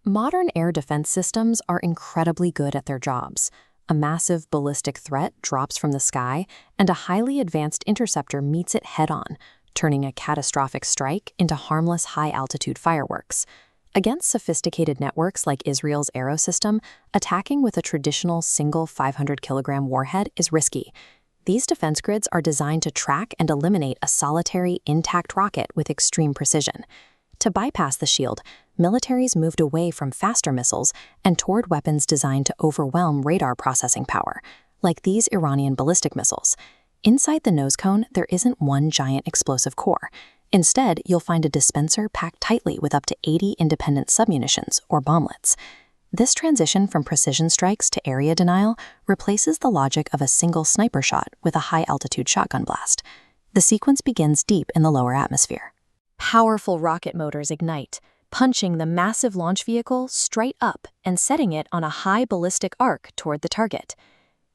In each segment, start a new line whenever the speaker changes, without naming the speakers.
Modern air defense systems are incredibly good at their jobs. A massive ballistic threat drops from the sky, and a highly advanced interceptor meets it head-on, turning a catastrophic strike into harmless high-altitude fireworks. Against sophisticated networks like Israel's Arrow system, attacking with a traditional single 500-kilogram warhead is risky. These defense grids are designed to track and eliminate a solitary, intact rocket with extreme precision. To bypass the shield, militaries moved away from faster missiles and toward weapons designed to overwhelm radar processing power, like these Iranian ballistic missiles. Inside the nose cone, there isn't one giant explosive core. Instead, you'll find a dispenser packed tightly with up to 80 independent submunitions, or bomblets. This transition from precision strikes to area denial replaces the logic of a single sniper shot with a high-altitude shotgun blast. The sequence begins deep in the lower atmosphere. Powerful rocket motors ignite, punching the massive launch vehicle straight up and setting it on a high ballistic arc toward the target.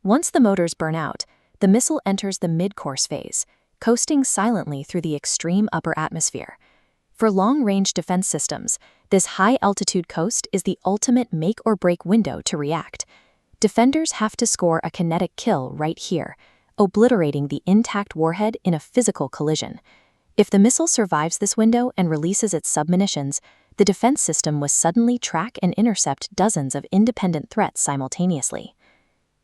Once the motors burn out, the missile enters the mid-course phase, coasting silently through the extreme upper atmosphere. For long-range defense systems, this high-altitude coast is the ultimate make-or-break window to react. Defenders have to score a kinetic kill right here, obliterating the intact warhead in a physical collision. If the missile survives this window and releases its submunitions, the defense system will suddenly track and intercept dozens of independent threats simultaneously.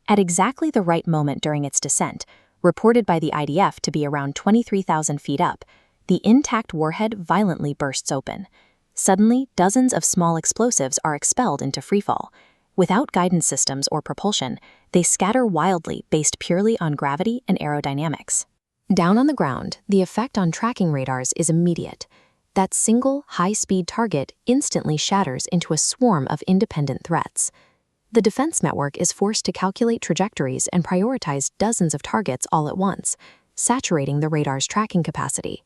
At exactly the right moment during its descent, reported by the IDF to be around 23,000 feet up, the intact warhead violently bursts open. Suddenly, dozens of small explosives are expelled into freefall. Without guidance systems or propulsion, they scatter wildly based purely on gravity and aerodynamics. Down on the ground, the effect on tracking radars is immediate. That single, high-speed target instantly shatters into a swarm of independent threats. The defense network is forced to calculate trajectories and prioritize dozens of targets all at once, saturating the radar's tracking capacity.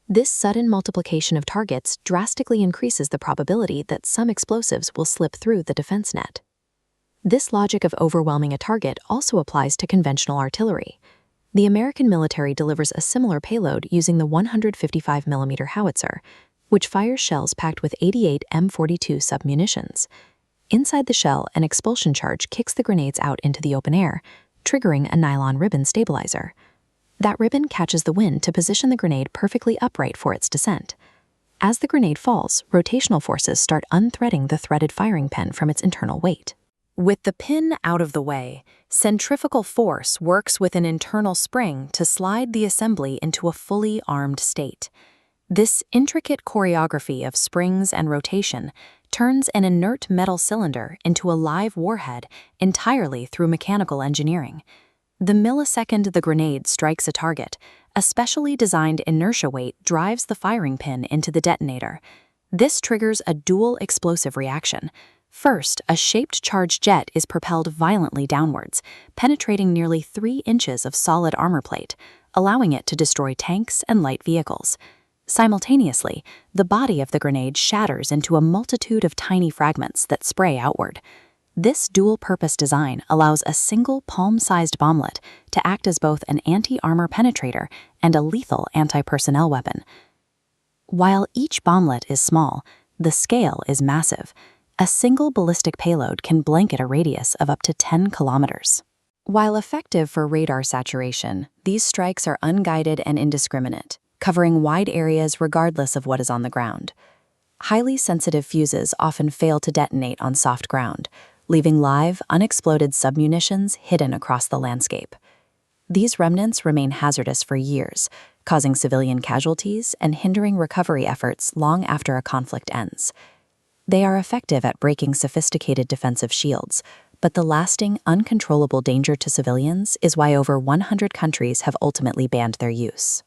This sudden multiplication of targets drastically increases the probability that some explosives will slip through the defense net. This logic of overwhelming a target also applies to conventional artillery. The American military delivers a similar payload using the 155mm howitzer, which fires shells packed with 88 M42 submunitions. Inside the shell, an expulsion charge kicks the grenades out into the open air, triggering a nylon ribbon stabilizer. That ribbon catches the wind to position the grenade perfectly upright for its descent. As the grenade falls, rotational forces start unthreading the threaded firing pin from its internal weight. With the pin out of the way, centrifugal force works with an internal spring to slide the assembly into a fully armed state. This intricate choreography of springs and rotation turns an inert metal cylinder into a live warhead entirely through mechanical engineering. The millisecond the grenade strikes a target, a specially designed inertia weight drives the firing pin into the detonator. This triggers a dual explosive reaction. First, a shaped charged jet is propelled violently downwards, penetrating nearly 3 inches of solid armor plate, allowing it to destroy tanks and light vehicles. Simultaneously, the body of the grenade shatters into a multitude of tiny fragments that spray outward. This dual-purpose design allows a single palm-sized bomblet to act as both an anti-armor penetrator and a lethal anti-personnel weapon. While each bomblet is small, the scale is massive. A single ballistic payload can blanket a radius of up to 10 kilometers. While effective for radar saturation, these strikes are unguided and indiscriminate, covering wide areas regardless of what is on the ground. Highly sensitive fuses often fail to detonate on soft ground, leaving live, unexploded submunitions hidden across the landscape. These remnants remain hazardous for years, causing civilian casualties and hindering recovery efforts long after a conflict ends. They are effective at breaking sophisticated defensive shields, but the lasting, uncontrollable danger to civilians is why over 100 countries have ultimately banned their use.